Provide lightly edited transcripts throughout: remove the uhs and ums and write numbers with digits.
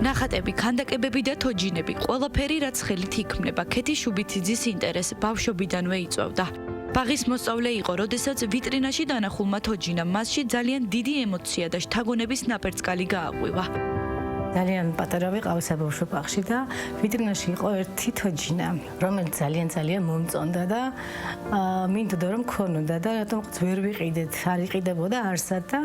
ნახატები, ქანდაკებები და თოჯინები, ყველაფერი რაც ხელით იქმნება, ქეთი შუბიძის ინტერესს ბავშვობიდანვე იწვევდა. ბაღის მოსწავლე იყო, როდესაც ვიტრინაში დანახულმა თოჯინამ მასში ძალიან დიდი ემოცია და შთაგონების ნაპერწკალი გააღვივა. ძალიან პატარა ვიყავი საბავშვო ბაღში და ვიტრინაში იყო ერთი თოჯინა, რომელიც ძალიან მომწონდა და მინდოდა რომ ქონოდა და რატომ ვერ ვიყიდეთ, არ იყიდებოდა არსად და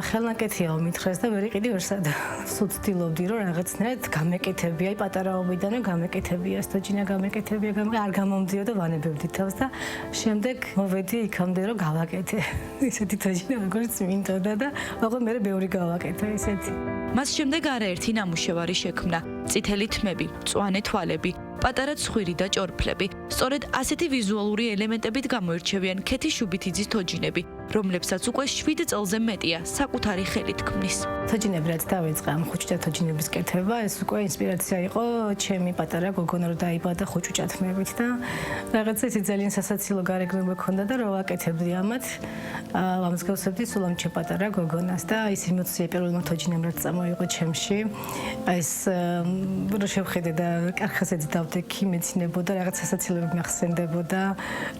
ხელნაკეთიაო მითხრეს და ვერ იყიდი ვერსად. სულ ცდილობდი რომ რაღაცნაირად გამეკეთებია, აი პატარაობიდანვე გამეკეთებია, თოჯინა გამეკეთებია, არ გამომდიოდა ვანებებდი თავს და შემდეგ მოვედი იქამდე რომ გავაკეთე. ისეთი თოჯინა როგორც მინდოდა და მაგრამ მე ბევრი გავაკეთე ისეთი. მას შემდეგ არაერთი ნამუშევარი შექმნა. წითელი თმები, მწვანე თვალები, პატარა ცხვირი და ჭორფლები. სწორედ ასეთი ვიზუალური ელემენტებით გამოირჩევიან ქეთი შუბიძის თოჯინები, რომლებსაც უკვე 7 წელზე მეტია საკუთარი ხელით ქმნის. თოჯინები რაც დავიწყე ამ ხუჭჭა თოჯინების კეთება, ეს უკვე ინსპირაცია იყო ჩემი პატარა გოგონა რომ დაიბადა ხუჭჭა თმებით და რაღაცა ისე ძალიან სასაცილო გარეგნობა მქონდა და რომ ვაკეთებდი ამათ. ვამსგავსებდი სულ ამ ჩემ პატარა გოგონას და ის ემოცია პირველმა თოჯინამ რაც წამოიღო ჩემში, ეს რო შევხედე და კახაზე დავდექი, მეცინებოდა რაღაც სასაცილოები მახსენდებოდა,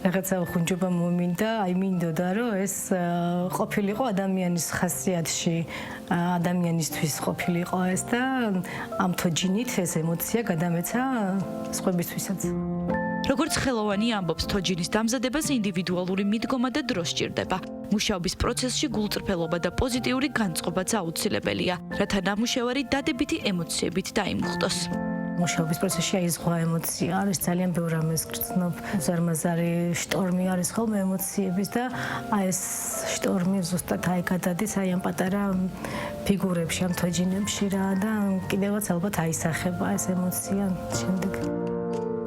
რაღაცა ხუნჯობა მომინდა, აი მინდოდა რომ ეს ყოფილიყო ადამიანის ხასიათში, ადამიანისთვის ყოფილიყო ეს და ამ თოჯინით ეს ემოცია გადამეცა სხვებისთვისაც. როგორც ხელოვანი ამბობს, თოჯინის დამზადებას ინდივიდუალური მიდგომა და დრო სჭირდება. მუშაობის პროცესში გულწრფელობა და პოზიტიური განწყობაც აუცილებელია, რათა ნამუშევარი დადებითი ემოციებით დაიმუხტოს. მუშაობის პროცესში აი ზღვა ემოცია არის, ძალიან ბევრ რამეს გრძნობ, ზარმაზარი შტორმი არის ხოლმე ემოციების და აი ეს შტორმი ზუსტად აი გადადის აი ამ პატარა ფიგურებში, ამ თოჯინებში რა და კიდევაც ალბათ აისახება ეს ემოცია შემდეგ.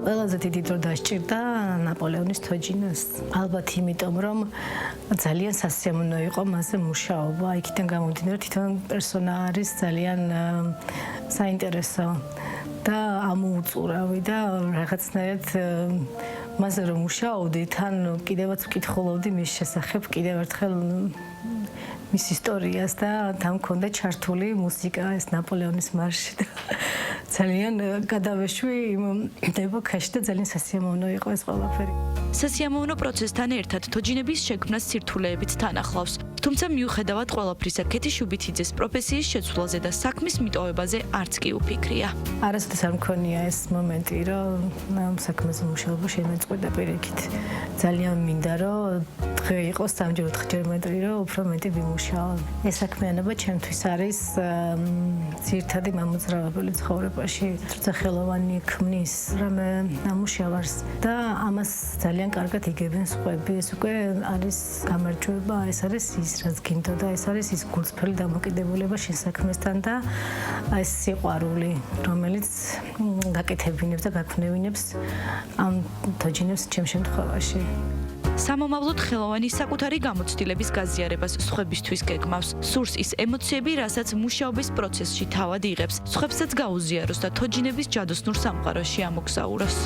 ყველაზე დიდი დრო დასჭირდა ნაპოლეონის თოჯინას. ალბათ იმიტომ, რომ ძალიან სასიამოვნო იყო მასზე მუშაობა. იქიდან გამომდინარე, თვითონ პერსონა არის ძალიან საინტერესო და ამოუწურავი და რაღაცნაირად მასზე რომ მუშაობდი, თან კიდევაც ვკითხულობდი მის შესახებ, კიდევ ერთხელ მის ისტორიას და თან მქონდა ჩართული მუსიკა, ეს ნაპოლეონის მარში და ძალიან გადავეშვი იმ ეპოქაში და ძალიან სასიამოვნო იყო ეს ყველაფერი. სასიამოვნო პროცესთან ერთად თოჯინების შექმნას სირთულეებიც თან ახლავს. თუმცა მიუხედავად ყველაფრისა, ქეთი შუბიძის პროფესიის შეცვლაზე და საქმის მიტოვებაზე არც კი უფიქრია. არასოდეს არ მქონია ეს მომენტი, რომ ამ საქმეზე მუშაობა შემეწყვეტა პირიქით. ძალიან მინდა, რომ დღე იყოს 3-4 მეტრი, რომ უფრო მეტი ვიმუშაო. ეს საქმიანობა ჩემთვის არის ძირითადი მამოძრავებელი ცხოვრებაში. როცა ხელოვანი ქმნის რამე ნამუშევარს და ამას ძალიან კარგად იგებენ სხვები, ეს უკვე არის გამარჯვება, ეს არის ის რაც გინდოდა, ეს არის ის გულწრფელი დამოკიდებულება შენ საქმესთან და ეს სიყვარული, რომელიც გაკეთებინებს და გაქმნევინებს ამ თოჯინებს ჩემ შემთხვევაში. სამომავლოდ ხელოვანი საკუთარი გამოცდილების გაზიარებას სხვებისთვის გეგმავს. სურს ის ემოციები, რასაც მუშაობის პროცესში თავად იღებს, სხვებსაც გაუზიაროს და თოჯინების ჯადოსნურ სამყაროში ამოგზაუროს.